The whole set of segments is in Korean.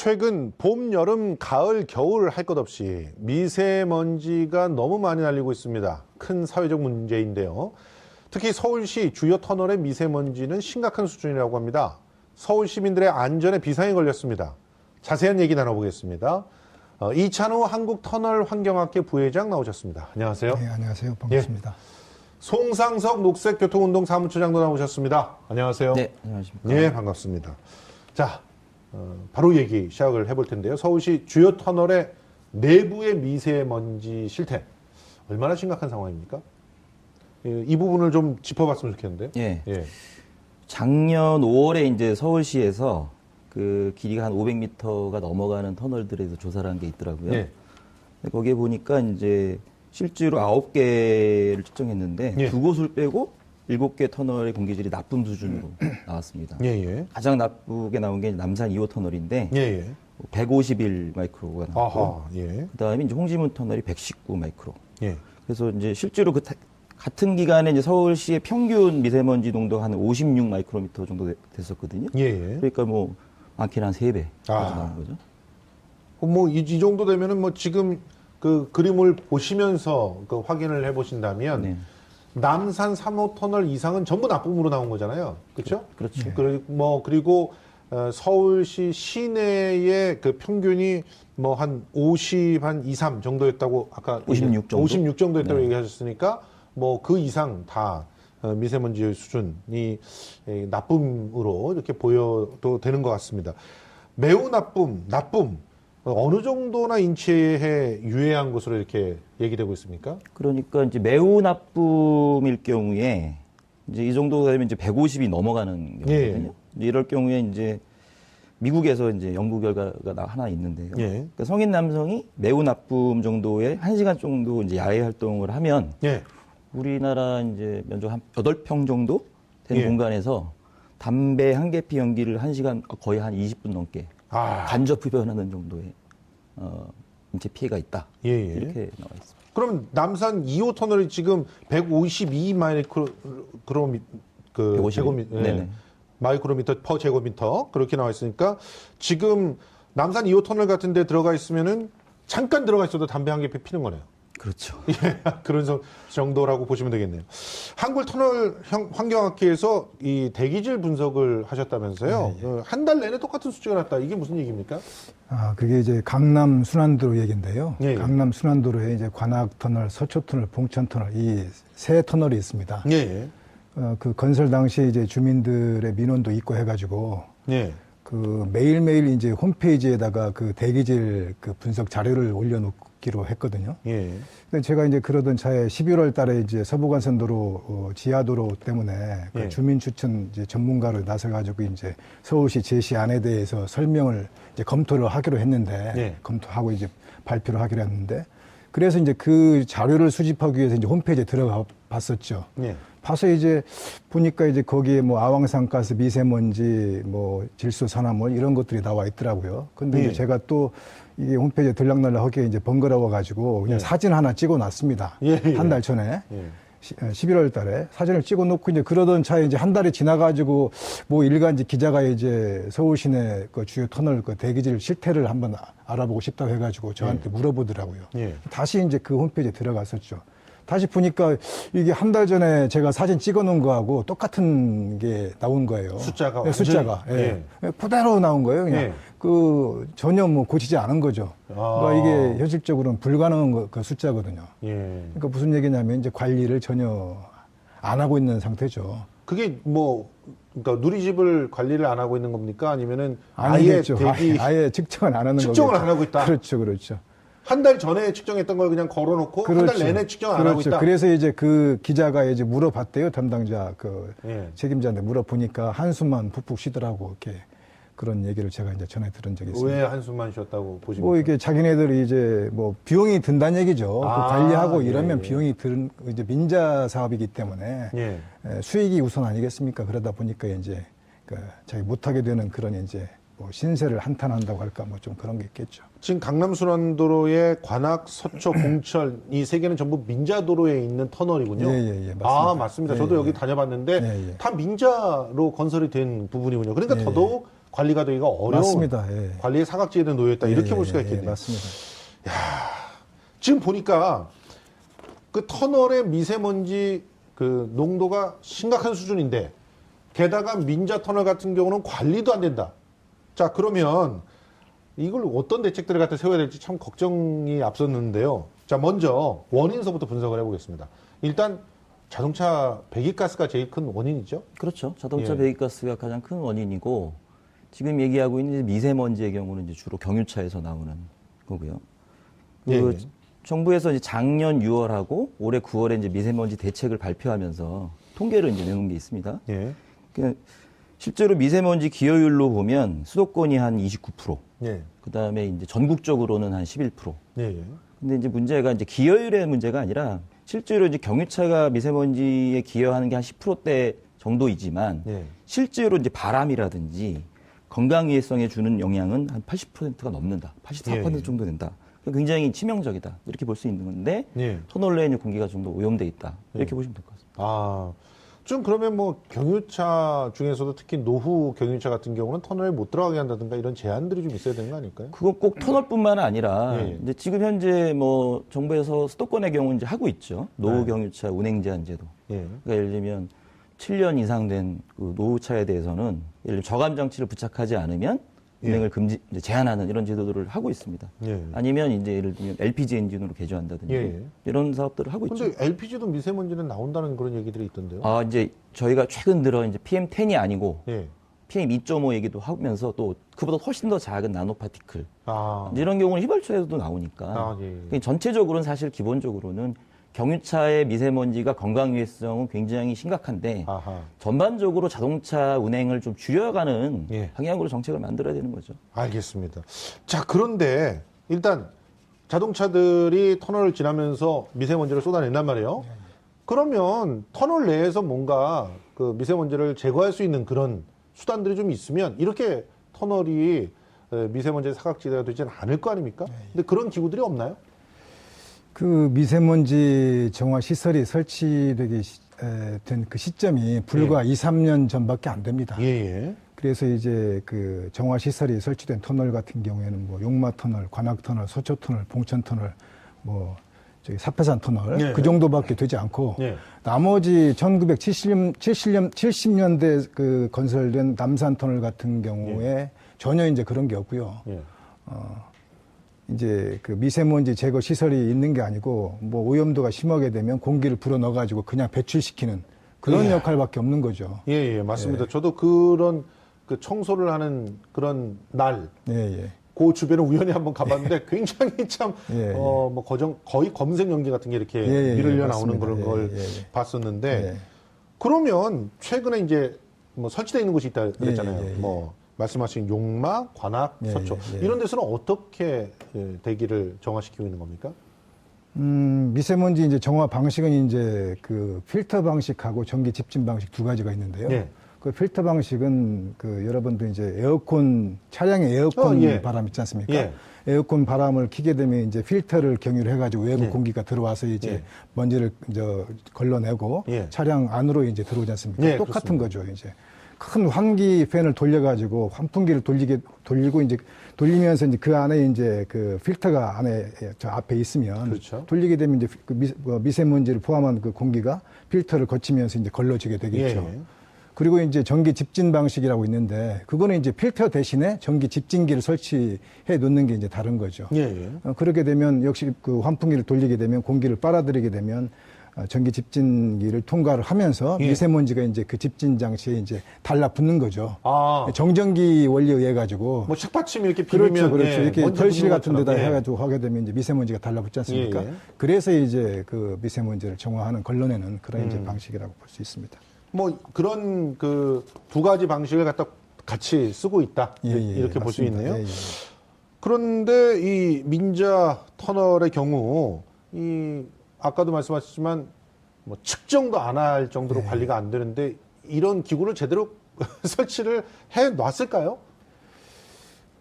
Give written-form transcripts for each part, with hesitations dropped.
최근 봄, 여름, 가을, 겨울 할 것 없이 미세먼지가 너무 많이 날리고 있습니다. 큰 사회적 문제인데요. 특히 서울시 주요 터널의 미세먼지는 심각한 수준이라고 합니다. 서울 시민들의 안전에 비상이 걸렸습니다. 자세한 얘기 나눠보겠습니다. 이찬우 한국터널환경학회 부회장 나오셨습니다. 안녕하세요. 네, 안녕하세요. 반갑습니다. 송상석 녹색교통운동 사무처장도 나오셨습니다. 안녕하세요. 네, 안녕하십니까. 네, 반갑습니다. 자, 바로 얘기 시작을 해볼 텐데요. 서울시 주요 터널의 내부의 미세먼지 실태 얼마나 심각한 상황입니까? 이 부분을 좀 짚어봤으면 좋겠는데. 예. 예. 작년 5월에 이제 서울시에서 그 길이가 한 500m가 넘어가는 터널들에서 조사를 한 게 있더라고요. 예. 거기에 보니까 이제 실제로 9개를 측정했는데 예. 두 곳을 빼고 7개 터널의 공기질이 나쁨 수준으로 나왔습니다. 예, 예. 가장 나쁘게 나온 게 남산 2호 터널인데 예, 예. 151 마이크로가 나왔고, 아하, 예. 그다음에 이제 홍지문 터널이 119 마이크로. 예. 그래서 이제 실제로 같은 기간에 이제 서울시의 평균 미세먼지 농도가 한 56 마이크로미터 정도 됐었거든요. 예, 예. 그러니까 뭐 많게는 한 3배 아. 나온 거죠. 뭐, 이 정도 되면은 뭐 지금 그 그림을 보시면서 그 확인을 해 보신다면 네. 남산 3호 터널 이상은 전부 나쁨으로 나온 거잖아요. 그렇죠? 그렇죠. 그리고 서울시 시내의 그 평균이 뭐 한 50, 한 2, 3 정도였다고 아까 56 정도? 56 정도였다고 네. 얘기하셨으니까 뭐 그 이상 다 미세먼지 수준이 나쁨으로 이렇게 보여도 되는 것 같습니다. 매우 나쁨 어느 정도나 인체에 유해한 것으로 이렇게 얘기되고 있습니까? 그러니까 이제 매우 나쁨일 경우에 이제 이 정도 되면 이제 150이 넘어가는 경우거든요. 이제 이럴 경우에 이제 미국에서 이제 연구 결과가 하나 있는데요. 예. 그러니까 성인 남성이 매우 나쁨 정도의 1시간 정도 이제 야외 활동을 하면 예. 우리나라 이제 면적 한 8평 정도 되는 예. 공간에서 담배 한 개 피 연기를 1시간 거의 한 20분 넘게 간접 흡연하는 정도의 인체 피해가 있다. 예, 예. 이렇게 나와 있습니다. 그럼 남산 2호 터널이 지금 152 마이크로미터 퍼 제곱미터 그렇게 나와 있으니까 지금 남산 2호 터널 같은 데 들어가 있으면은 잠깐 들어가 있어도 담배 한 개 피는 거네요. 그렇죠. 예, 그런 정도라고 보시면 되겠네요. 한국터널환경학회에서 이 대기질 분석을 하셨다면서요. 한 달 내내 똑같은 수치가 났다. 이게 무슨 얘기입니까? 아, 그게 이제 강남 순환도로 얘기인데요. 예, 예. 강남 순환도로에 이제 관악터널, 서초터널, 봉천터널 이 세 터널이 있습니다. 예, 예. 그 건설 당시 이제 주민들의 민원도 있고 해가지고 예. 그 매일매일 이제 홈페이지에다가 그 대기질 그 분석 자료를 올려놓기로 했거든요. 예. 근데 제가 이제 그러던 차에 11월 달에 이제 서부간선도로 지하도로 때문에 그 예. 주민 추천 이제 전문가를 나서가지고 이제 서울시 제시안에 대해서 설명을 이제 검토를 하기로 했는데 예. 검토하고 이제 발표를 하기로 했는데 그래서 이제 그 자료를 수집하기 위해서 이제 홈페이지에 들어가 봤었죠. 예. 봐서 이제 보니까 이제 거기에 뭐 아황산가스, 미세먼지, 뭐 질소산화물 이런 것들이 나와 있더라고요. 근데 예. 이제 제가 또 이게 홈페이지에 들락날락 하기에 이제 번거로워가지고 그냥 예. 사진 하나 찍어놨습니다. 예, 예. 한 달 전에. 예. 11월 달에 사진을 찍어 놓고 이제 그러던 차에 이제 한 달이 지나가지고 뭐 일간지 기자가 이제 서울 시내 그 주요 터널 그 대기질 실태를 한번 알아보고 싶다고 해가지고 저한테 물어보더라고요. 예. 다시 이제 그 홈페이지에 들어갔었죠. 다시 보니까 이게 한 달 전에 제가 사진 찍어 놓은 거하고 똑같은 게 나온 거예요. 숫자가 네, 숫자가. 완전히, 예. 그대로 나온 거예요. 그냥 예. 그 전혀 뭐 고치지 않은 거죠. 아. 그러니까 이게 현실적으로는 불가능한 그 숫자거든요. 예. 그러니까 무슨 얘기냐면 이제 관리를 전혀 안 하고 있는 상태죠. 그게 뭐 그러니까 누리집을 관리를 안 하고 있는 겁니까? 아니면은 아예 아니겠죠. 대기 아예 측정을 안 하는 거죠. 측정을 안 하고 있다. 그렇죠, 그렇죠. 한 달 전에 측정했던 걸 그냥 걸어놓고 한 달 내내 측정 안 하고 있다. 그래서 이제 그 기자가 이제 물어봤대요. 담당자 그 예. 책임자한테 물어보니까 한숨만 푹푹 쉬더라고. 이렇게 그런 얘기를 제가 이제 전에 들은 적이 있습니다. 왜 한숨만 쉬었다고 보십니까? 뭐 이게 자기네들이 이제 뭐 비용이 든다는 얘기죠. 아, 그 관리하고 이러면 예, 예. 비용이 든 이제 민자 사업이기 때문에 예. 수익이 우선 아니겠습니까? 그러다 보니까 이제 그 자기 못하게 되는 그런 이제 뭐 신세를 한탄한다고 할까 뭐 좀 그런 게 있겠죠. 지금 강남순환도로의 관악, 서초, 봉천 이 세 개는 전부 민자도로에 있는 터널이군요. 예, 맞습니다. 아, 맞습니다. 예, 저도 예. 여기 다녀봤는데 예. 다 민자로 건설이 된 부분이군요. 그러니까 예, 더더욱 관리가 되기가 어려운 맞습니다. 예. 관리의 사각지대에 놓여 있다. 이렇게 볼 수가 있겠네요. 맞습니다. 지금 보니까 그 터널의 미세먼지 그 농도가 심각한 수준인데 게다가 민자 터널 같은 경우는 관리도 안 된다. 자, 그러면 이걸 어떤 대책들을 갖다 세워야 될지 참 걱정이 앞섰는데요. 자, 먼저 원인서부터 분석을 해보겠습니다. 일단 자동차 배기가스가 제일 큰 원인이죠. 그렇죠. 자동차 예. 배기가스가 가장 큰 원인이고 지금 얘기하고 있는 미세먼지의 경우는 이제 주로 경유차에서 나오는 거고요. 그 예, 예. 정부에서 이제 작년 6월하고 올해 9월에 이제 미세먼지 대책을 발표하면서 통계를 이제 내놓은 게 있습니다. 예. 그 실제로 미세먼지 기여율로 보면 수도권이 한 29%, 예. 그 다음에 이제 전국적으로는 한 11%. 예. 예. 근데 이제 문제가 이제 기여율의 문제가 아니라 실제로 이제 경유차가 미세먼지에 기여하는 게 한 10%대 정도이지만 예. 실제로 실제로 이제 바람이라든지 건강 위해성에 주는 영향은 한 80%가 넘는다. 84% 예. 정도 된다. 굉장히 치명적이다. 이렇게 볼 수 있는 건데 예. 터널 내에 있는 공기가 좀 더 오염돼 있다. 이렇게 예. 보시면 될 것 같습니다. 아, 좀 그러면 뭐 경유차 중에서도 특히 노후 경유차 같은 경우는 터널에 못 들어가게 한다든가 이런 제한들이 좀 있어야 되는 거 아닐까요? 그건 꼭 터널뿐만 아니라 예. 이제 지금 현재 뭐 정부에서 수도권의 경우 이제 하고 있죠. 노후 네. 경유차 운행 제한 제도. 예. 그러니까 예를 들면 7년 이상 된 그 노후차에 대해서는 예를 들면 저감 장치를 부착하지 않으면 예. 운행을 금지 이제 제한하는 이런 제도들을 하고 있습니다. 예. 아니면 이제 예를 들면 LPG 엔진으로 개조한다든지 예. 이런 사업들을 하고 있죠. 근데 LPG도 미세먼지는 나온다는 그런 얘기들이 있던데요. 아 이제 저희가 최근 들어 이제 PM10이 아니고 예. PM2.5 얘기도 하면서 또 그보다 훨씬 더 작은 나노 파티클 아. 이제 이런 경우는 휘발유에서도 나오니까 아, 예. 그러니까 전체적으로는 사실 기본적으로는 경유차의 미세먼지가 건강 위해성은 굉장히 심각한데 아하. 전반적으로 자동차 운행을 좀 줄여가는 예. 방향으로 정책을 만들어야 되는 거죠. 알겠습니다. 자, 그런데 일단 자동차들이 터널을 지나면서 미세먼지를 쏟아낸단 말이에요. 그러면 터널 내에서 뭔가 그 미세먼지를 제거할 수 있는 그런 수단들이 좀 있으면 이렇게 터널이 미세먼지의 사각지대가 되지는 않을 거 아닙니까? 근데 그런 기구들이 없나요? 그 미세먼지 정화 시설이 설치되기 된 그 시점이 불과 2, 3년 전밖에 안 됩니다. 예, 예. 그래서 이제 그 정화 시설이 설치된 터널 같은 경우에는 뭐 용마 터널, 관악 터널, 소초 터널, 봉천 터널, 뭐 저기 사패산 터널 예. 그 정도밖에 되지 않고 예. 나머지 1970년대 그 건설된 남산 터널 같은 경우에 전혀 이제 그런 게 없고요. 예. 이제 그 미세먼지 제거 시설이 있는 게 아니고 뭐 오염도가 심하게 되면 공기를 불어 넣어가지고 그냥 배출시키는 그런 예. 역할밖에 없는 거죠. 예, 예, 맞습니다. 저도 그런 그 청소를 하는 그런 날, 예, 예. 그 주변에 우연히 한번 가봤는데 굉장히 참, 예, 예. 뭐 거의 검색 연기 같은 게 이렇게 예, 예, 밀을려 예, 나오는 그런 맞습니다. 걸 예, 예, 예. 봤었는데, 예. 그러면 최근에 이제 뭐 설치되어 있는 곳이 있다 그랬잖아요. 예, 예, 예. 뭐 말씀하신 용마, 관악, 예, 서초 예, 예. 이런 데서는 어떻게 대기를 정화시키고 있는 겁니까? 미세먼지 이제 정화 방식은 이제 그 필터 방식하고 전기 집진 방식 두 가지가 있는데요. 예. 그 필터 방식은 그 여러분도 이제 에어컨 차량의 에어컨 예. 바람 있지 않습니까? 예. 에어컨 바람을 키게 되면 이제 필터를 경유를 해가지고 외부 예. 공기가 들어와서 이제 예. 먼지를 이제 걸러내고 예. 차량 안으로 이제 들어오지 않습니까? 예, 똑같은 그렇습니다. 거죠. 이제 큰 환기 팬을 돌려가지고 환풍기를 돌리고 이제 돌리면서 이제 그 안에 이제 그 필터가 안에 저 앞에 있으면 그렇죠. 돌리게 되면 이제 그 미세먼지를 포함한 그 공기가 필터를 거치면서 이제 걸러지게 되겠죠. 예. 그리고 이제 전기 집진 방식이라고 있는데 그거는 이제 필터 대신에 전기 집진기를 설치해 놓는 게 이제 다른 거죠. 예, 예. 그렇게 되면 역시 그 환풍기를 돌리게 되면 공기를 빨아들이게 되면 전기 집진기를 통과를 하면서 예. 미세먼지가 이제 그 집진 장치에 이제 달라붙는 거죠. 아, 정전기 원리에 의해 가지고 뭐 식받침 이렇게 비비면 그렇죠, 그렇죠. 예, 이렇게 먼지 털실 붙는 같은 데다 것처럼. 예. 해가지고 하게 되면 이제 미세먼지가 달라붙지 않습니까? 예, 예. 그래서 이제 그 미세먼지를 정화하는 걸러내는 그런 이제 방식이라고 볼 수 있습니다. 뭐 그런 그 두 가지 방식을 갖다 같이 쓰고 있다 예, 예, 이렇게 볼 수 맞습니다. 있네요. 예, 예. 그런데 이 민자 터널의 경우 이 아까도 말씀하셨지만 뭐 측정도 안 할 정도로 관리가 안 되는데 이런 기구를 제대로 설치를 해 놨을까요?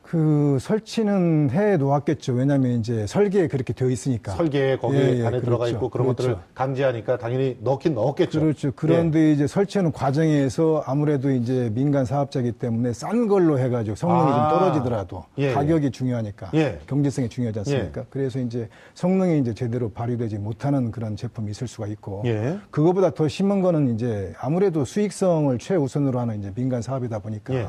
그 설치는 해 놓았겠죠. 왜냐하면 이제 설계에 그렇게 되어 있으니까. 설계에 거기 예, 예, 안에 들어가 그렇죠. 있고 그런 그렇죠. 것들을 감지하니까 당연히 넣긴 넣었겠죠. 그렇죠. 그런데 이제 설치하는 과정에서 아무래도 이제 민간 사업자이기 때문에 싼 걸로 해가지고 성능이 아. 좀 떨어지더라도 예, 예. 가격이 중요하니까 예. 경제성이 중요하지 않습니까? 그래서 이제 성능이 이제 제대로 발휘되지 못하는 그런 제품이 있을 수가 있고 예. 그거보다 더 심한 거는 이제 아무래도 수익성을 최우선으로 하는 이제 민간 사업이다 보니까 예.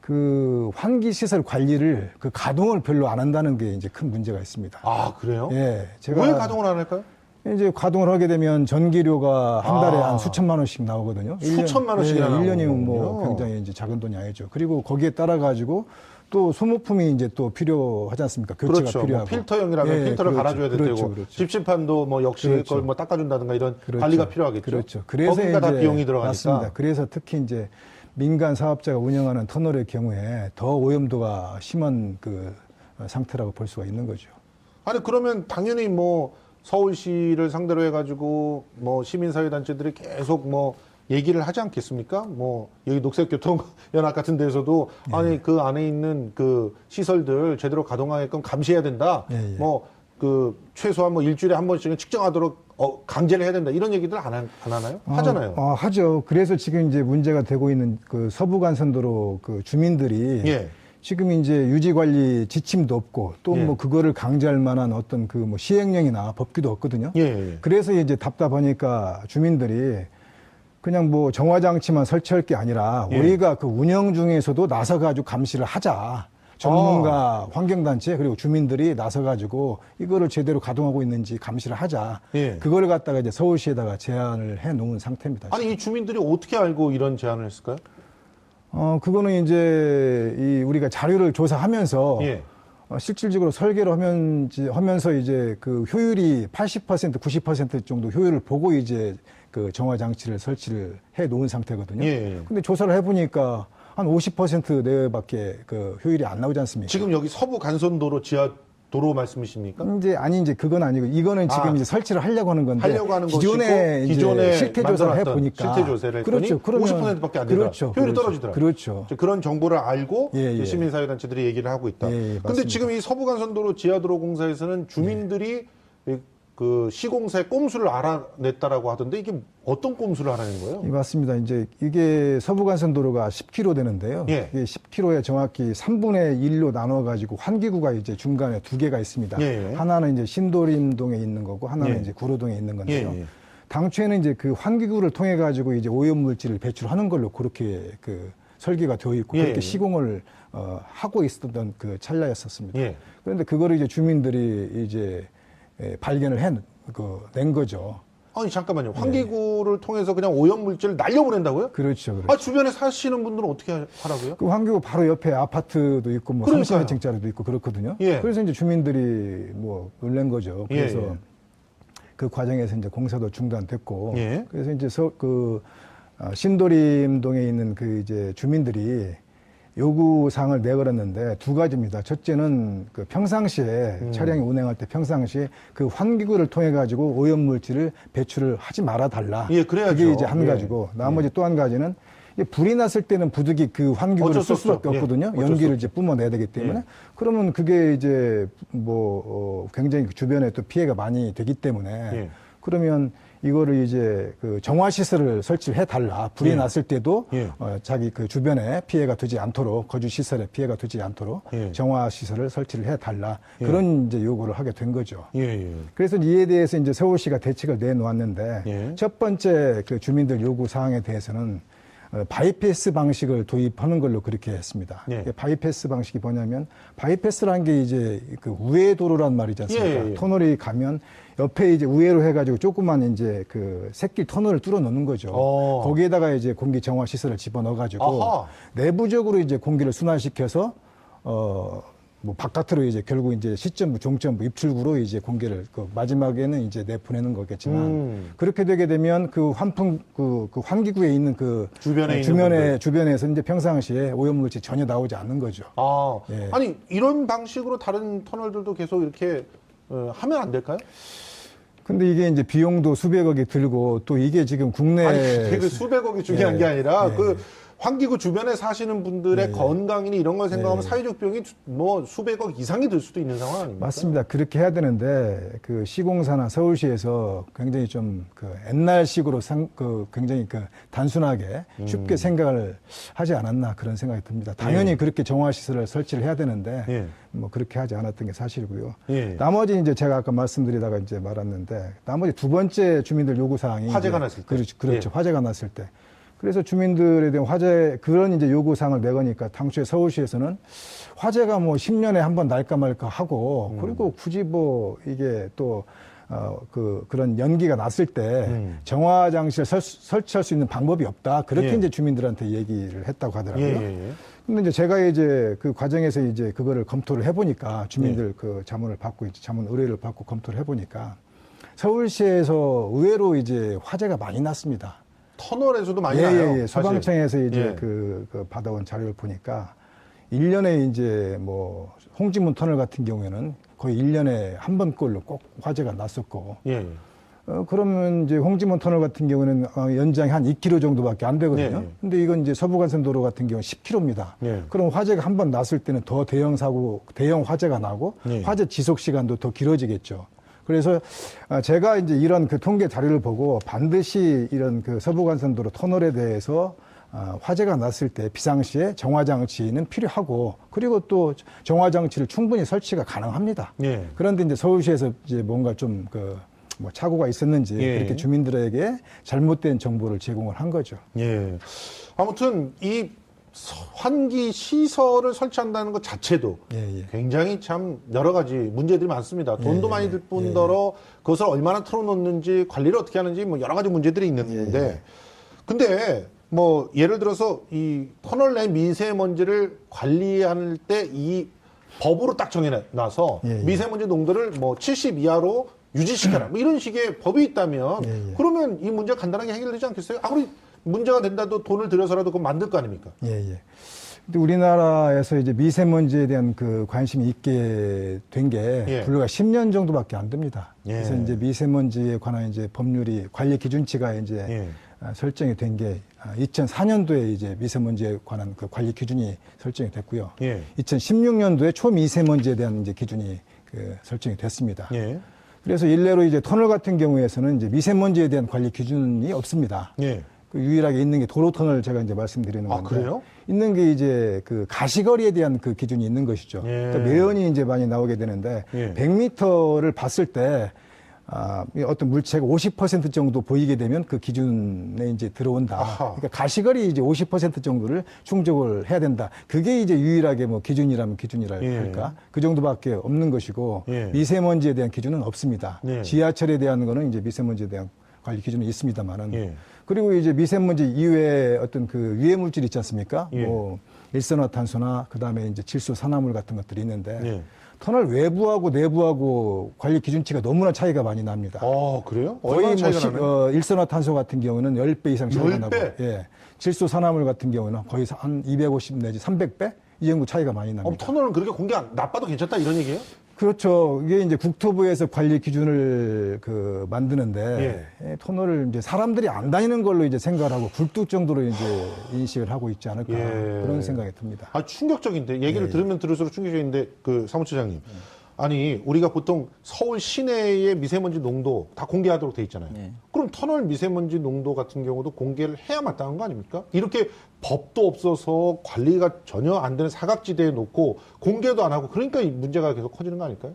그 환기 시설 관리를 그 가동을 별로 안 한다는 게 이제 큰 문제가 있습니다. 아, 그래요? 예, 왜 가동을 안 할까요? 이제 가동을 하게 되면 전기료가 한 달에 아. 한 수천만 원씩 나오거든요. 수천만 원씩이나 1년이면 뭐 나오는군요. 굉장히 이제 작은 돈이 아니죠. 그리고 거기에 따라 가지고 또 소모품이 이제 또 필요하지 않습니까? 교체가 그렇죠. 뭐 필요하고. 필터형이라면 예, 필터를 그렇죠. 갈아줘야 되고 그렇죠, 그렇죠. 집시판도 뭐 역시 그렇죠. 그걸 뭐 닦아준다든가 이런 그렇죠. 관리가 필요하겠죠. 그렇죠. 그래서 거기가 다 이제 비용이 들어가니까. 맞습니다. 그래서 특히 이제 민간 사업자가 운영하는 터널의 경우에 더 오염도가 심한 그 상태라고 볼 수가 있는 거죠. 아니 그러면 당연히 뭐 서울시를 상대로 해가지고 뭐 시민사회단체들이 계속 뭐 얘기를 하지 않겠습니까? 뭐 여기 녹색교통연합 같은 데서도 아니 그 안에 있는 그 시설들 제대로 가동하게끔 감시해야 된다. 예, 예. 뭐 그 최소한 뭐 일주일에 한 번씩은 측정하도록 강제를 해야 된다. 이런 얘기들 안 하나요? 하잖아요. 하죠. 그래서 지금 이제 문제가 되고 있는 그 서부간선도로 그 주민들이 예. 지금 이제 유지관리 지침도 없고 또 예. 뭐 그거를 강제할 만한 어떤 그 뭐 시행령이나 법규도 없거든요. 예, 예. 그래서 이제 답답하니까 주민들이 그냥 뭐 정화장치만 설치할 게 아니라 예. 우리가 그 운영 중에서도 나서가지고 감시를 하자. 전문가, 환경단체 그리고 주민들이 나서가지고 이거를 제대로 가동하고 있는지 감시를 하자. 예. 그걸 갖다가 이제 서울시에다가 제안을 해 놓은 상태입니다. 아니 이 주민들이 어떻게 알고 이런 제안을 했을까요? 그거는 이제 이 우리가 자료를 조사하면서 예. 실질적으로 설계를 하면서 이제 그 효율이 80%, 90% 정도 효율을 보고 이제 그 정화 장치를 설치를 해 놓은 상태거든요. 예. 근데 조사를 해 보니까 한 50% 내외밖에 그 효율이 안 나오지 않습니까? 지금 여기 서부 간선도로 지하 도로 말씀이십니까? 이제 그건 아니고 이거는 지금 이제 설치를 하려고 하는 건데 하려고 하는 기존에 것이고 기존에 실태 조사를 해 만들어놨던 보니까 실태 조사를 했더니 그렇죠. 그러면 50%밖에 안 되더라. 그렇죠. 효율이 그렇죠. 떨어지더라. 그렇죠. 그런 정보를 알고 예, 예. 시민사회단체들이 얘기를 하고 있다. 예, 예, 근데 맞습니다. 지금 이 서부간선도로 지하도로공사에서는 주민들이 그 시공사의 꼼수를 알아냈다라고 하던데 이게 어떤 꼼수를 알아낸 거예요? 예, 맞습니다. 이제 이게 서부간선도로가 10km 되는데요. 예. 이게 10km에 정확히 3분의 1로 나눠가지고 환기구가 이제 중간에 두 개가 있습니다. 예, 예. 하나는 이제 신도림동에 있는 거고 하나는 예. 이제 구로동에 있는 건데요. 예, 예. 당초에는 이제 그 환기구를 통해 가지고 이제 오염 물질을 배출하는 걸로 그렇게 그 설계가 되어 있고 예, 그렇게 예. 시공을 하고 있었던 그 찰나였었습니다. 예. 그런데 그거를 이제 주민들이 이제 발견을 낸 거죠. 아니 잠깐만요. 환기구를 통해서 그냥 오염 물질을 날려보낸다고요? 그렇죠. 그렇죠. 아 주변에 사시는 분들은 어떻게 하라고요? 그 환기구 바로 옆에 아파트도 있고 뭐 그러니까요. 30층짜리도 있고 그렇거든요. 예. 그래서 이제 주민들이 뭐 놀란 거죠. 그래서 예, 예. 그 과정에서 이제 공사도 중단됐고 예. 그래서 이제 신도림동에 있는 그 이제 주민들이 요구 사항을 내걸었는데 두 가지입니다. 첫째는 그 평상시에 차량이 운행할 때 평상시에 그 환기구를 통해 가지고 오염 물질을 배출을 하지 말아 달라. 예, 그래야죠. 그게 이제 한 예. 가지고 나머지 또 한 가지는 이게 불이 났을 때는 부득이 그 환기구를 어쩔 수 쓸 수밖에 없죠. 예, 없거든요. 어쩔 수 연기를 이제 뿜어내야 되기 때문에 예. 그러면 그게 이제 굉장히 주변에 또 피해가 많이 되기 때문에 예. 그러면 이거를 이제 그 정화 시설을 설치를 해 달라. 불이 예. 났을 때도 예. 자기 그 주변에 피해가 되지 않도록 거주 시설에 피해가 되지 않도록 예. 정화 시설을 설치를 해 달라. 예. 그런 이제 요구를 하게 된 거죠. 예, 예. 그래서 이에 대해서 이제 서울시가 대책을 내놓았는데 예. 첫 번째 그 주민들 요구 사항에 대해서는 바이패스 방식을 도입하는 걸로 그렇게 했습니다. 예. 이게 바이패스 방식이 뭐냐면 바이패스라는 게 이제 그 우회 도로란 말이지 않습니까? 예, 예. 터널이 가면 옆에 이제 우회로 해가지고 조그만 이제 그 새길 터널을 뚫어 놓는 거죠. 거기에다가 이제 공기 정화 시설을 집어 넣어가지고 아하. 내부적으로 이제 공기를 순환시켜서 뭐 바깥으로 이제 결국 이제 시점부, 종점부, 입출구로 이제 공기를 그 마지막에는 이제 내보내는 거겠지만 그렇게 되게 되면 그 환풍 그 환기구에 있는 그 주변에 있는 주변에서 이제 평상시에 오염물질 전혀 나오지 않는 거죠. 예. 아니 이런 방식으로 다른 터널들도 계속 이렇게 하면 안 될까요? 근데 이게 이제 비용도 수백억이 들고 또 이게 지금 국내 아니 그게 그 수백억이 중요한 예. 게 아니라 예. 그 환기구 주변에 사시는 분들의 건강이니 이런 걸 생각하면 사회적 비용이 뭐 수백억 이상이 들 수도 있는 상황 아닙니까? 맞습니다. 그렇게 해야 되는데 그 시공사나 서울시에서 굉장히 좀 그 옛날식으로 굉장히 그 단순하게 쉽게 생각을 하지 않았나 그런 생각이 듭니다. 당연히 그렇게 정화시설을 설치를 해야 되는데 뭐 그렇게 하지 않았던 게 사실이고요. 나머지 이제 제가 아까 말씀드리다가 이제 말았는데 나머지 두 번째 주민들 요구 사항이 화재가 났을 때. 그렇죠. 화재가 났을 때. 그래서 주민들에 대한 화재 그런 이제 요구 사항을 내거니까 당초에 서울시에서는 화재가 뭐 10년에 한 번 날까 말까 하고 그리고 굳이 뭐 이게 또 그런 연기가 났을 때 정화 장치를 설치할 수 있는 방법이 없다. 그렇게 이제 주민들한테 얘기를 했다고 하더라고요. 근데 이제 제가 이제 그 과정에서 이제 그거를 검토를 해보니까 주민들 그 자문을 받고 이제 자문 의뢰를 받고 검토를 해보니까 서울시에서 의외로 이제 화재가 많이 났습니다. 터널에서도 많이 나요. 예. 소방청에서 이제 그 받아온 자료를 보니까 1년에 이제 뭐 홍지문 터널 같은 경우에는 거의 1년에 한 번꼴로 꼭 화재가 났었고. 그러면 이제 홍지문 터널 같은 경우는 연장이 한 2km 정도밖에 안 되거든요. 근데 이건 이제 서부간선도로 같은 경우는 10km입니다. 그럼 화재가 한 번 났을 때는 더 대형 화재가 나고 화재 지속 시간도 더 길어지겠죠. 그래서 제가 이제 이런 그 통계 자료를 보고 반드시 이런 그 서부간선도로 터널에 대해서 화재가 났을 때 비상시에 정화장치는 필요하고 그리고 또 정화장치를 충분히 설치가 가능합니다. 그런데 이제 서울시에서 이제 뭔가 좀 뭐 착오가 있었는지 그렇게 주민들에게 잘못된 정보를 제공을 한 거죠. 아무튼 이 환기 시설을 설치한다는 것 자체도 굉장히 참 여러 가지 문제들이 많습니다. 돈도 많이 들 뿐더러 그것을 얼마나 틀어놓는지 관리를 어떻게 하는지 뭐 여러 가지 문제들이 있는데 근데 뭐 예를 들어서 이 터널 내 미세먼지를 관리할 때 이 법으로 딱 정해놔서 미세먼지 농도를 뭐 70 이하로 유지시켜라 뭐 이런 식의 법이 있다면 그러면 이 문제가 간단하게 해결되지 않겠어요? 아무리 문제가 된다도 돈을 들여서라도 그거 만들 거 아닙니까? 근데 우리나라에서 이제 미세먼지에 대한 그 관심이 있게 된 게 불과 10년 정도밖에 안 됩니다. 그래서 이제 미세먼지에 관한 이제 법률이 관리 기준치가 이제 설정이 된 게 2004년도에 이제 미세먼지에 관한 그 관리 기준이 설정이 됐고요. 2016년도에 초미세먼지에 대한 이제 기준이 설정이 됐습니다. 그래서 일례로 이제 터널 같은 경우에서는 이제 미세먼지에 대한 관리 기준이 없습니다. 그 유일하게 있는 게 도로 터널 제가 이제 말씀드리는 건데. 그래요? 있는 게 이제 그 가시거리에 대한 그 기준이 있는 것이죠. 그러니까 매연이 이제 많이 나오게 되는데 100m를 봤을 때 어떤 물체가 50% 정도 보이게 되면 그 기준에 이제 들어온다. 그러니까 가시거리 이제 50% 정도를 충족을 해야 된다. 그게 이제 유일하게 뭐 기준이라면 기준이라 할까? 그 정도밖에 없는 것이고 미세먼지에 대한 기준은 없습니다. 지하철에 대한 거는 이제 미세먼지에 대한 관리 기준이 있습니다만은 그리고 이제 미세먼지 이외에 어떤 그 유해 물질 있지 않습니까? 뭐 일산화탄소나 그다음에 이제 질소 산화물 같은 것들이 있는데 터널 외부하고 내부하고 관리 기준치가 너무나 차이가 많이 납니다. 그래요? 거의 뭐 일산화탄소 같은 경우는 10배 이상 차이가 10배? 나고 질소 산화물 같은 경우는 거의 한 250 내지 300배 이 정도 차이가 많이 납니다. 터널은 그렇게 공기 나빠도 괜찮다 이런 얘기예요? 그렇죠. 이게 이제 국토부에서 관리 기준을 만드는데 터널을 이제 사람들이 안 다니는 걸로 이제 생각을 하고 굴뚝 정도로 이제 인식을 하고 있지 않을까 그런 생각이 듭니다. 충격적인데 얘기를 들으면 들을수록 충격적인데 그 사무처장님. 아니 우리가 보통 서울 시내의 미세먼지 농도 다 공개하도록 돼 있잖아요. 그럼 터널 미세먼지 농도 같은 경우도 공개를 해야 마땅한 거 아닙니까? 이렇게 법도 없어서 관리가 전혀 안 되는 사각지대에 놓고 공개도 안 하고 그러니까 이 문제가 계속 커지는 거 아닐까요?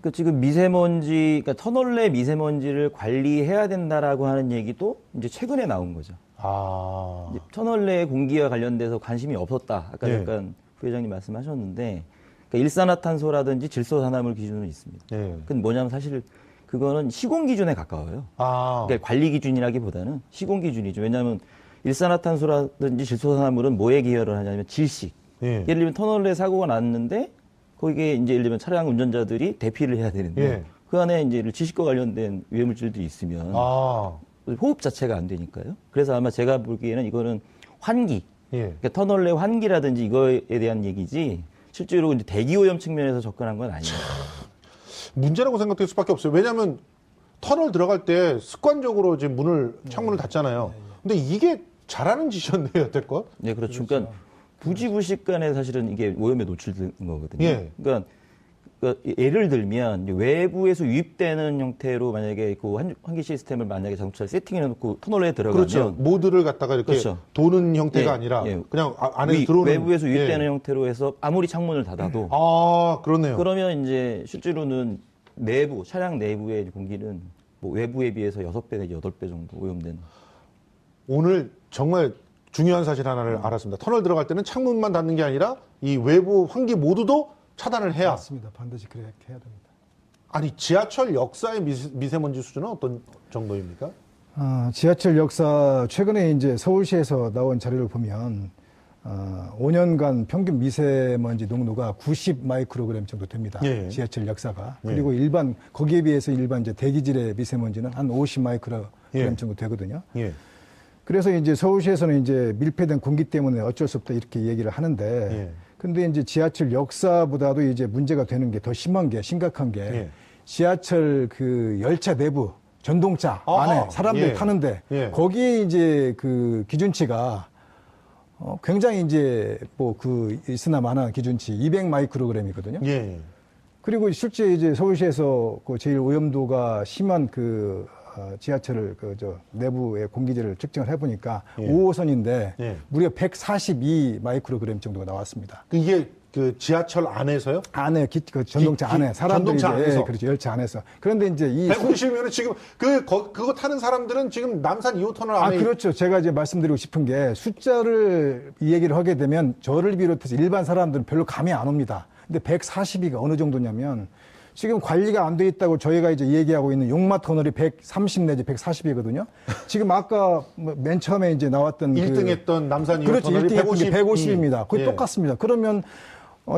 그 지금 그러니까 터널 내 미세먼지를 관리해야 된다라고 하는 얘기도 이제 최근에 나온 거죠. 이제 터널 내 공기와 관련돼서 관심이 없었다. 아까 잠깐 부회장님 말씀하셨는데. 그러니까 일산화탄소라든지 질소산화물 기준은 있습니다. 근데 뭐냐면 사실 그거는 시공 기준에 가까워요. 그러니까 관리 기준이라기보다는 시공 기준이죠. 왜냐하면 일산화탄소라든지 질소산화물은 뭐에 기여를 하냐면 질식. 예를 들면 터널에 사고가 났는데 거기에 이제 예를 들면 차량 운전자들이 대피를 해야 되는데 그 안에 이제 질식과 관련된 유해물질들이 있으면 호흡 자체가 안 되니까요. 그래서 아마 제가 보기에는 이거는 환기. 그러니까 터널 내 환기라든지 이거에 대한 얘기지. 실제로 이제 대기오염 측면에서 접근한 건 아니에요. 문제라고 생각될 수밖에 없어요. 왜냐하면 터널 들어갈 때 습관적으로 이제 창문을 닫잖아요. 근데 이게 잘하는 짓이었네요, 여태껏. 네, 그렇죠. 그러니까 부지불식간에 사실은 이게 오염에 노출된 거거든요. 예. 그러니까 예를 들면 외부에서 유입되는 형태로 만약에 그 환기 시스템을 만약에 자동차를 세팅해놓고 터널에 들어가면 그렇죠. 모드를 갖다가 이렇게 그렇죠. 도는 형태가 예, 아니라 예. 그냥 안에 들어오는 외부에서 유입되는 예. 형태로 해서 아무리 창문을 닫아도 아, 그렇네요. 그러면 이제 실제로는 내부 차량 내부의 공기는 뭐 외부에 비해서 6배 내지 8배 정도 오염된. 오늘 정말 중요한 사실 하나를 알았습니다. 터널 들어갈 때는 창문만 닫는 게 아니라 이 외부 환기 모두도 차단을 해야. 맞습니다. 반드시 그렇게 해야 됩니다. 아니, 지하철 역사의 미세먼지 수준은 어떤 정도입니까? 지하철 역사 최근에 이제 서울시에서 나온 자료를 보면 5년간 평균 미세먼지 농도가 90 마이크로그램 정도 됩니다. 예. 지하철 역사가. 예. 그리고 일반 거기에 비해서 일반 이제 대기질의 미세먼지는 한 50 마이크로그램 예. 정도 되거든요. 예. 그래서 이제 서울시에서는 이제 밀폐된 공기 때문에 어쩔 수 없다 이렇게 얘기를 하는데 예. 근데 이제 지하철 역사보다도 이제 문제가 되는 게 더 심한 게 심각한 게 예. 지하철 그 열차 내부 전동차 아하, 안에 사람들이 예. 타는데 예. 거기에 이제 그 기준치가 굉장히 이제 뭐 그 있으나 마나 기준치 200 마이크로그램이거든요. 예. 그리고 실제 이제 서울시에서 그 제일 오염도가 심한 그 지하철을 저 내부의 공기질을 측정을 해보니까 예. 5호선인데 예. 무려 142 마이크로그램 정도가 나왔습니다. 이게 그 지하철 안에서요? 안에 그 전동차 안에 사람들이 전동차 이제, 안에서? 예, 그렇죠 열차 안에서. 그런데 이제 이 150이면 지금 그거 타는 사람들은 지금 남산 2호 터널 안에 그렇죠. 제가 이제 말씀드리고 싶은 게 숫자를 이 얘기를 하게 되면 저를 비롯해서 일반 사람들은 별로 감이 안 옵니다. 근데 142가 어느 정도냐면 지금 관리가 안 돼 있다고 저희가 이제 얘기하고 있는 용마 터널이 130 내지 140이거든요. 지금 아까 맨 처음에 이제 나왔던 1등 했던 남산 2호 그렇죠. 터널이 1등 했던 게 150입니다. 거의 예. 똑같습니다. 그러면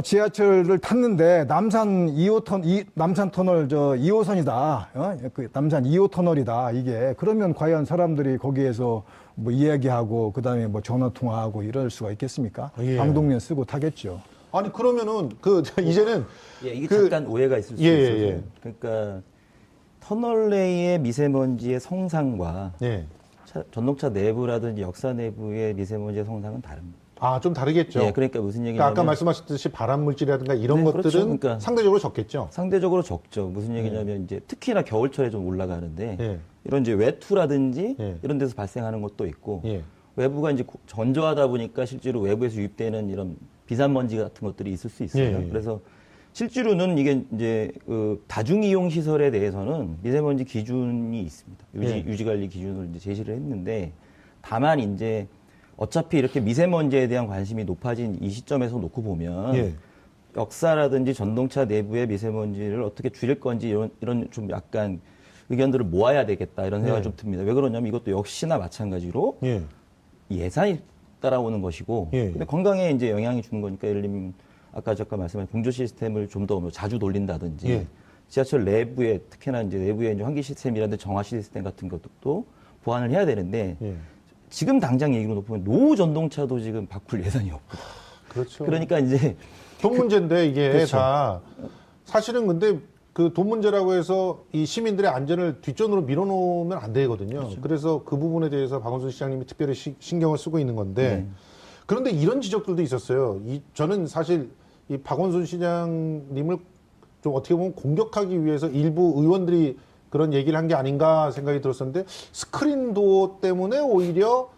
지하철을 탔는데 남산 2호 남산 터널 2호선이다. 그 남산 2호 터널이다. 이게 그러면 과연 사람들이 거기에서 뭐 이야기하고 그다음에 뭐 전화 통화하고 이럴 수가 있겠습니까? 예. 방독면 쓰고 타겠죠. 아니 그러면은 이제는 예, 이게 잠깐 오해가 있을 수 예, 있어서. 예. 그러니까 터널 내의 미세먼지의 성상과 예. 전동차 내부라든지 역사 내부의 미세먼지의 성상은 다릅니다. 좀 다르겠죠. 예, 그러니까 무슨 그러니까 얘기냐면 아까 말씀하셨듯이 발암 물질이라든가 이런 네, 것들은 그렇죠. 그러니까 상대적으로 적겠죠. 상대적으로 적죠. 무슨 얘기냐면 이제 특히나 겨울철에 좀 올라가는데 예. 이런 이제 외투라든지 예. 이런 데서 발생하는 것도 있고 예. 외부가 이제 전조하다 보니까 실제로 외부에서 유입되는 이런 비산먼지 같은 것들이 있을 수 있어요. 예. 그래서 실제로는 이게 이제 그 다중이용 시설에 대해서는 미세먼지 기준이 있습니다. 유지관리 기준을 이제 제시를 했는데 다만 이제 어차피 이렇게 미세먼지에 대한 관심이 높아진 이 시점에서 놓고 보면 예. 역사라든지 전동차 내부의 미세먼지를 어떻게 줄일 건지 이런 좀 약간 의견들을 모아야 되겠다 이런 생각이 예. 좀 듭니다. 왜 그러냐면 이것도 역시나 마찬가지로 예. 예산이 따라오는 것이고 예. 근데 건강에 이제 영향이 주는 거니까 예를 들면 아까 잠깐 말씀하신 공조 시스템을 좀 더 자주 돌린다든지 예. 지하철 내부에 특히나 이제 내부에 이제 환기 시스템이라든지 정화 시스템 같은 것도 보완을 해야 되는데 예. 지금 당장 얘기로 보면 노후 전동차도 지금 바꿀 예산이 없고 그렇죠. 그러니까 이제 돈 문제인데 이게 그렇죠. 다 사실은 근데 그 돈 문제라고 해서 이 시민들의 안전을 뒷전으로 밀어놓으면 안 되거든요. 그렇죠. 그래서 그 부분에 대해서 박원순 시장님이 특별히 신경을 쓰고 있는 건데 네. 그런데 이런 지적들도 있었어요. 저는 사실 이 박원순 시장님을 좀 어떻게 보면 공격하기 위해서 일부 의원들이 그런 얘기를 한 게 아닌가 생각이 들었었는데 스크린도어 때문에 오히려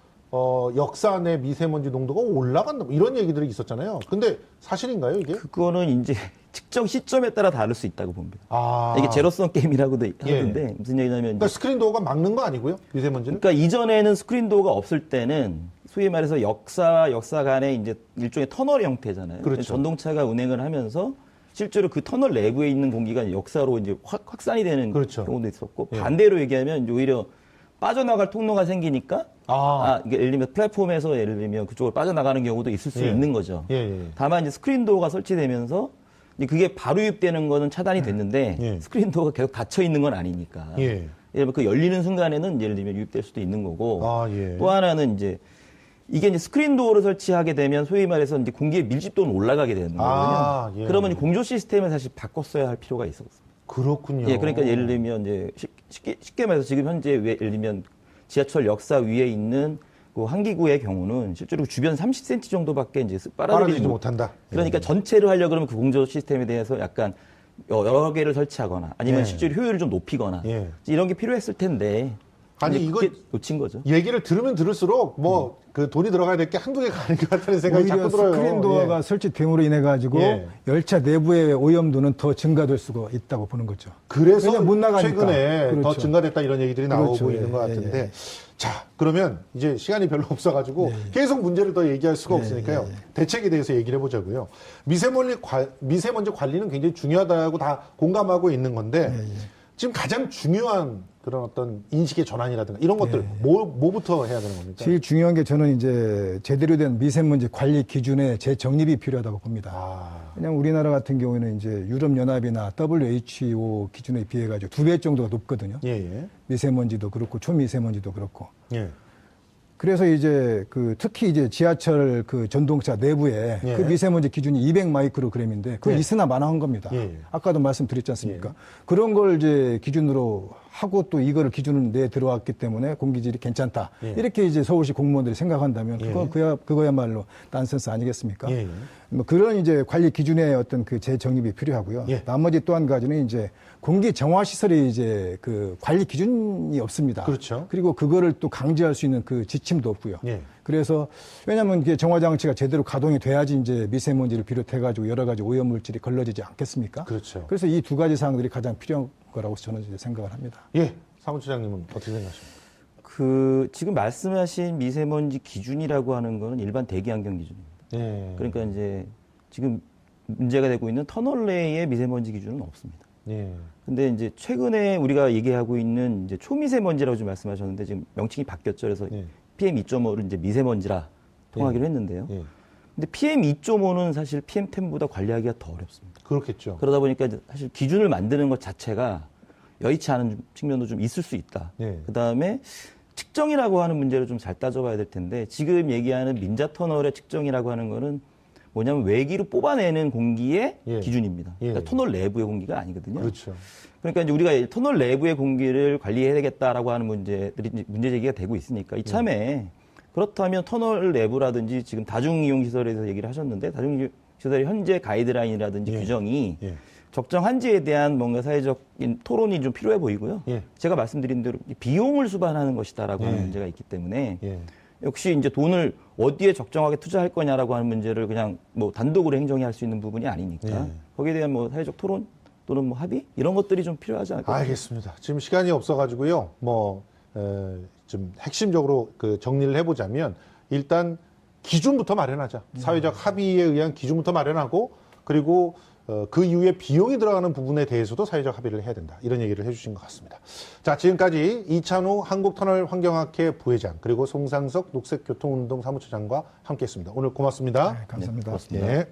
역사 내 미세먼지 농도가 올라간다 뭐 이런 얘기들이 있었잖아요. 근데 사실인가요 이게? 그거는 이제 특정 시점에 따라 다를 수 있다고 봅니다. 이게 제로섬 게임이라고도 예. 하던데 무슨 얘기냐면 그러니까 스크린도어가 막는 거 아니고요 미세먼지는? 그러니까 이전에는 스크린도어가 없을 때는 소위 말해서 역사 간에 이제 일종의 터널 형태잖아요. 그렇죠. 전동차가 운행을 하면서 실제로 그 터널 내부에 있는 공기가 역사로 이제 확산이 되는 그렇죠. 경우도 있었고 예. 반대로 얘기하면 이제 오히려 빠져나갈 통로가 생기니까 이게 예를 들면 플랫폼에서 예를 들면 그쪽으로 빠져나가는 경우도 있을 수 예. 있는 거죠. 예. 다만 이제 스크린도어가 설치되면서 이제 그게 바로 유입되는 거는 차단이 됐는데 예. 스크린도어가 계속 닫혀 있는 건 아니니까. 예. 예를 들면 그 열리는 순간에는 예를 들면 유입될 수도 있는 거고. 예. 또 하나는 이제 이게 이제 스크린도어를 설치하게 되면 소위 말해서 이제 공기의 밀집도는 올라가게 되는 거거든요. 예. 그러면 공조 시스템을 사실 바꿨어야 할 필요가 있었습니다. 그렇군요. 예, 그러니까 예를 들면 이제 쉽게 말해서 지금 현재 예를 들면 지하철 역사 위에 있는 그 한기구의 경우는 실제로 주변 30cm 정도밖에 이제 빨아들이지 빨아들이지 못한다. 그러니까 전체를 하려 그러면 그 공조 시스템에 대해서 약간 여러 개를 설치하거나 아니면 예. 실제로 효율을 좀 높이거나 예. 이런 게 필요했을 텐데 아니, 이제 이거 그게 놓친 거죠. 얘기를 들으면 들을수록 뭐 그 돈이 들어가야 될 게 한두 개가 아닌 것 같다는 생각이 오히려 자꾸 들어요. 스크린 도어가 예. 설치됨으로 인해 가지고 예. 열차 내부의 오염도는 더 증가될 수가 있다고 보는 거죠. 그래서 왜냐면 못 나가니까. 최근에 더 그렇죠. 증가됐다 이런 얘기들이 나오고 그렇죠. 있는 것 예, 같은데 예, 예. 자 그러면 이제 시간이 별로 없어가지고 계속 문제를 더 얘기할 수가 없으니까요. 대책에 대해서 얘기를 해보자고요. 미세먼지 관리는 굉장히 중요하다고 다 공감하고 있는 건데 지금 가장 중요한 그런 어떤 인식의 전환이라든가 이런 것들 뭐부터 해야 되는 겁니까? 제일 중요한 게 저는 이제 제대로 된 미세먼지 관리 기준의 재정립이 필요하다고 봅니다. 왜냐하면 우리나라 같은 경우에는 이제 유럽연합이나 WHO 기준에 비해 가지고 2배 정도가 높거든요. 예. 미세먼지도 그렇고 초미세먼지도 그렇고. 예. 그래서 이제 특히 이제 지하철 그 전동차 내부에 예. 그 미세먼지 기준이 200 마이크로그램인데 그거 예. 있으나 마나한 겁니다. 예. 아까도 말씀드렸지 않습니까? 그런 걸 이제 기준으로 하고 또 이거를 기준으로 내 들어왔기 때문에 공기질이 괜찮다. 예. 이렇게 이제 서울시 공무원들이 생각한다면 그거야말로 난센스 아니겠습니까? 예. 뭐 그런 이제 관리 기준의 어떤 그 재정립이 필요하고요. 예. 나머지 또 한 가지는 이제 공기 정화 시설이 이제 그 관리 기준이 없습니다. 그렇죠. 그리고 그거를 또 강제할 수 있는 그 지침도 없고요. 예. 그래서 왜냐하면 이게 정화 장치가 제대로 가동이 돼야지 이제 미세먼지를 비롯해 가지고 여러 가지 오염 물질이 걸러지지 않겠습니까? 그렇죠. 그래서 이 두 가지 사항들이 가장 필요한 거라고 저는 이제 생각을 합니다. 예. 사무처장님은 어떻게 생각하십니까? 지금 말씀하신 미세먼지 기준이라고 하는 거는 일반 대기환경 기준입니다. 예. 그러니까 이제 지금 문제가 되고 있는 터널 내의 미세먼지 기준은 없습니다. 예. 근데 이제 최근에 우리가 얘기하고 있는 이제 초미세먼지라고 좀 말씀하셨는데 지금 명칭이 바뀌었죠. 그래서 예. PM2.5를 이제 미세먼지라 통하기로 했는데요. 예. 근데 PM2.5는 사실 PM10보다 관리하기가 더 어렵습니다. 그렇겠죠. 그러다 보니까 이제 사실 기준을 만드는 것 자체가 여의치 않은 측면도 좀 있을 수 있다. 예. 그 다음에 측정이라고 하는 문제를 좀 잘 따져봐야 될 텐데 지금 얘기하는 민자 터널의 측정이라고 하는 거는 뭐냐면 외기로 뽑아내는 공기의 예. 기준입니다. 예. 그러니까 터널 내부의 공기가 아니거든요. 그렇죠. 그러니까 이제 우리가 터널 내부의 공기를 관리해야 되겠다라고 하는 문제들이 이제 문제 제기가 되고 있으니까 이참에 그렇다면 터널 내부라든지 지금 다중이용시설에서 얘기를 하셨는데 다중이용시설의 현재 가이드라인이라든지 예. 규정이 예. 적정한지에 대한 뭔가 사회적인 토론이 좀 필요해 보이고요. 예. 제가 말씀드린 대로 비용을 수반하는 것이다라고 예. 하는 문제가 있기 때문에 예. 역시 이제 돈을 어디에 적정하게 투자할 거냐라고 하는 문제를 그냥 뭐 단독으로 행정이 할 수 있는 부분이 아니니까 예. 거기에 대한 뭐 사회적 토론 또는 뭐 합의 이런 것들이 좀 필요하지 않을까. 알겠습니다. 지금 시간이 없어가지고요. 좀 핵심적으로 그 정리를 해보자면 일단 기준부터 마련하자. 사회적 합의에 의한 기준부터 마련하고 그리고 그 이후에 비용이 들어가는 부분에 대해서도 사회적 합의를 해야 된다. 이런 얘기를 해주신 것 같습니다. 자, 지금까지 이찬우 한국터널환경학회 부회장 그리고 송상석 녹색교통운동 사무처장과 함께했습니다. 오늘 고맙습니다. 네, 감사합니다. 네, 고맙습니다. 예.